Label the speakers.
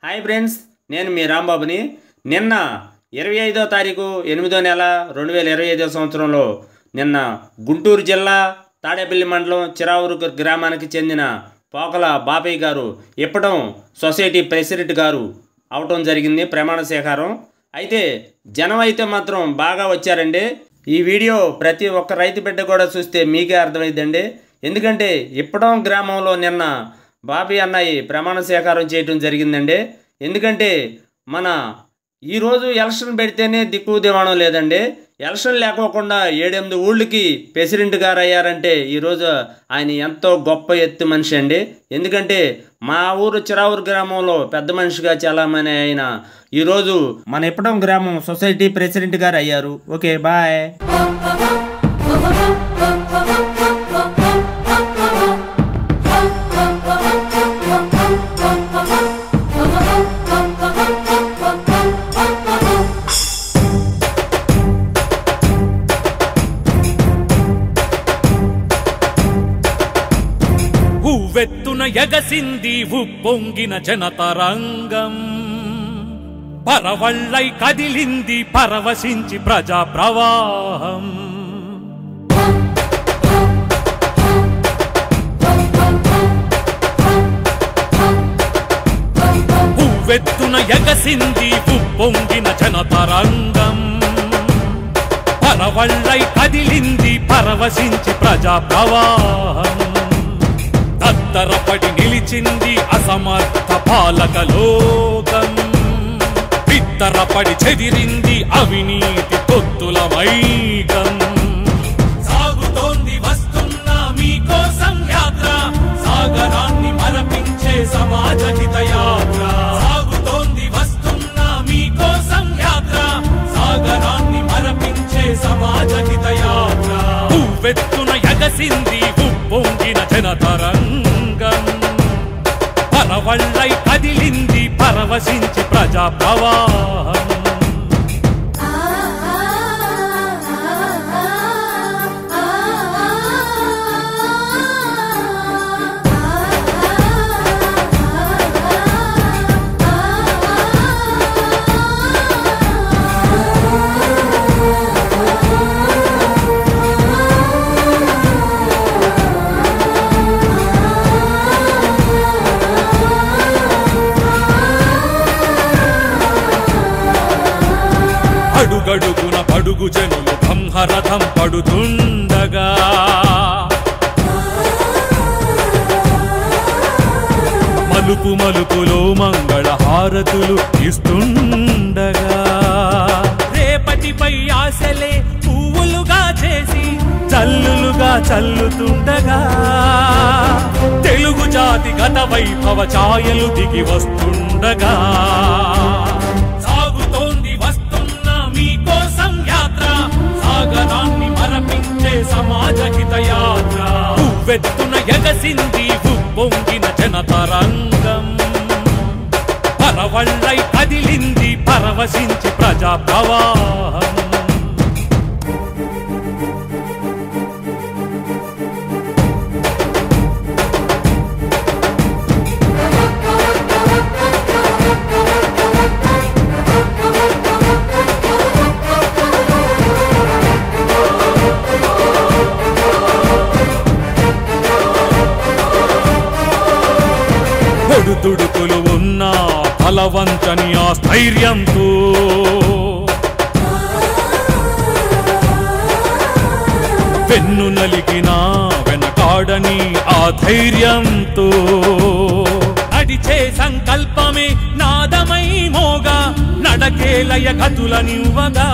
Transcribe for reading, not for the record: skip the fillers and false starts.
Speaker 1: Hi friends, నేను మీ రాంబాబుని. నిన్న 25వ తారీఖు 8వ నెల 2025 సంవత్సరంలో నిన్న గుంటూరు జిల్లా తాడేపల్లి మండలం చిరావూరు గ్రామానికి చెందిన పోకల బాపయ్య గారు ఇప్పటం సొసైటీ ప్రెసిడెంట్ గారు అవటం జరిగింది ప్రమాణ స్వీకారం. అయితే జనం అయితే మాత్రం బాగా వచ్చారండి. ఈ వీడియో ప్రతి ఒక్క రైతు బిడ్డ కూడా చూస్తే మీకే అర్థమైందండి. ఎందుకంటే ఇప్పటం గ్రామంలో నిన్న బాపి అన్నయ్య ప్రమాణ స్వీకారం చేయడం జరిగిందండి. ఎందుకంటే మన ఈరోజు ఎలక్షన్ పెడితేనే దిక్కు దివాణం లేదండి. ఎలక్షన్ లేకోకుండా 7-8 ఊళ్ళకి ప్రెసిడెంట్ గారు అయ్యారంటే ఈరోజు ఆయన ఎంతో గొప్ప ఎత్తు మనిషి అండి. ఎందుకంటే మా ఊరు చిరావూరు గ్రామంలో పెద్ద మనిషిగా చాలామంది అయిన ఈరోజు మన ఇప్పటం గ్రామం సొసైటీ ప్రెసిడెంట్ గారు అయ్యారు. Okay, bye.
Speaker 2: వెత్తున ఎగసింది ఉప్పొంగిన జనతరంగం, పరవళ్ళై కదిలింది పరవశించి ప్రజా ప్రవాహం. వెత్తున ఎగసింది ఉప్పొంగిన జనతరంగం, పరవళ్ళై కదిలింది పరవశించి ప్రజా ప్రవాహం. తత్తరపడి నిలిచింది అసమర్థ పాలక లోకం, బిత్తరపడి చెదిరింది అవినీతి తొత్తుల మైకం. సాగుతోంది వస్తున్న మీకోసం యాత్ర, సాగరాన్ని మరపించే సమాజ హిత యాత్ర. సాగుతోంది వస్తున్న మీకోసం యాత్ర, సాగరాన్ని మరపించే సమాజ హిత యాత్ర. ఉవ్వెత్తున ఎగసింది ఉప్పొంగిన జనతరంగం, పరవళ్ళై కదిలింది పరవశించి ప్రజా ప్రవాహం. అడుగడుగున పడుగు జనులు బ్రహ్మరథం పడుతుండగా, మలుపు మలుపులో మంగళ హారతులు ఇస్తుండగా, రేపటిపై ఆశలే పువ్వులుగా చేసి చల్లులుగా చల్లుతుండగా, తెలుగు జాతి గత వైభవ ఛాయలు దిగి వస్తుండగా, మీకోసం యాత్ర, సాగరాన్ని మరపించే సమాజ హిత యాత్ర. ఉవ్వెత్తున ఎగసింది ఉప్పొంగిన జనతరంగం, పరవళ్ళై కదిలింది పరవశించి ప్రజా ప్రవాహం. తుడుకులు ఉన్న బలవంతని ఆ స్థైర్యంతో, వెన్ను నలిగిన వెనకాడని ఆ ధైర్యంతో, నడిచే సంకల్పమే నాదమై మోగా నడకేలయ గతులనివ్వగా.